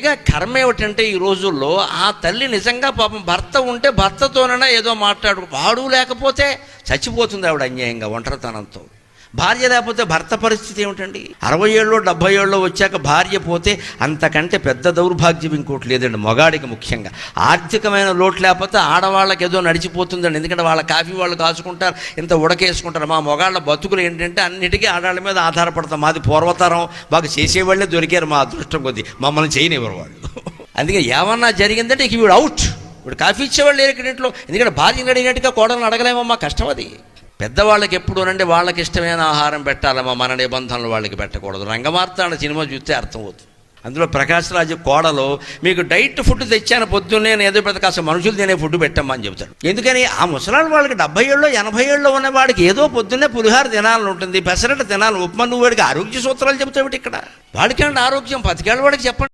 ఇక కర్మ ఏమిటంటే ఈ రోజుల్లో ఆ తల్లి నిజంగా పాపం భర్త ఉంటే భర్తతోనైనా ఏదో మాట్లాడు, వాడు లేకపోతే చచ్చిపోతుంది ఆవిడ అన్యాయంగా ఒంటరితనంతో. భార్య లేకపోతే భర్త పరిస్థితి ఏమిటండి? 60 ఏళ్ళు 70 ఏళ్ళు వచ్చాక భార్య పోతే అంతకంటే పెద్ద దౌర్భాగ్యం ఇంకోటి లేదండి. మగాడికి ముఖ్యంగా ఆర్థికమైన లోటు లేకపోతే ఆడవాళ్ళకి ఏదో నడిచిపోతుందండి. ఎందుకంటే వాళ్ళ కాఫీ వాళ్ళు కాచుకుంటారు, ఇంత ఉడకేసుకుంటారు. మా మగాళ్ళ బతుకులు ఏంటంటే అన్నిటికీ ఆడవాళ్ళ మీద ఆధారపడతాం. మాది పూర్వతరం, బాగా చేసేవాళ్ళే దొరికారు మా అదృష్టం కొద్దీ, మమ్మల్ని చేయనివ్వరు వాళ్ళు. అందుకే ఏమన్నా జరిగిందంటే ఇక వీడు అవుట్, వీడు కాఫీ ఇచ్చేవాళ్ళు లేరు ఇక్కడ ఇంట్లో. ఎందుకంటే భార్యను అడిగినట్టుగా కోడలను అడగలేమమ్మా, కష్టం అది. పెద్దవాళ్ళకి ఎప్పుడునంటే వాళ్ళకి ఇష్టమైన ఆహారం పెట్టాలమ్మా, మన నిబంధనలు వాళ్ళకి పెట్టకూడదు. రంగమార్తాండ సినిమా చూస్తే అర్థమవుతుంది. అందులో ప్రకాష్ రాజు కోడలు, మీకు డైట్ ఫుడ్ తెచ్చాను పొద్దున్నే, నేను ఏదో పెద్ద కాస్త మనుషులు తినే ఫుడ్ పెట్టమ్మా అని చెబుతాడు. ఎందుకని? ఆ ముసలాళ్ళ వాళ్ళకి 70 ఏళ్ళు 80 ఏళ్ళు ఉన్న వాడికి ఏదో పొద్దున్నే పులిహార తినాలని ఉంటుంది, పెసరట్టు తినాలి, ఉప్మా. నువ్వు వాడికి ఆరోగ్య సూత్రాలు చెబుతావు ఇక్కడ. వాడికి ఆరోగ్యం 10 ఏళ్ళ వాడికి చెప్పండి.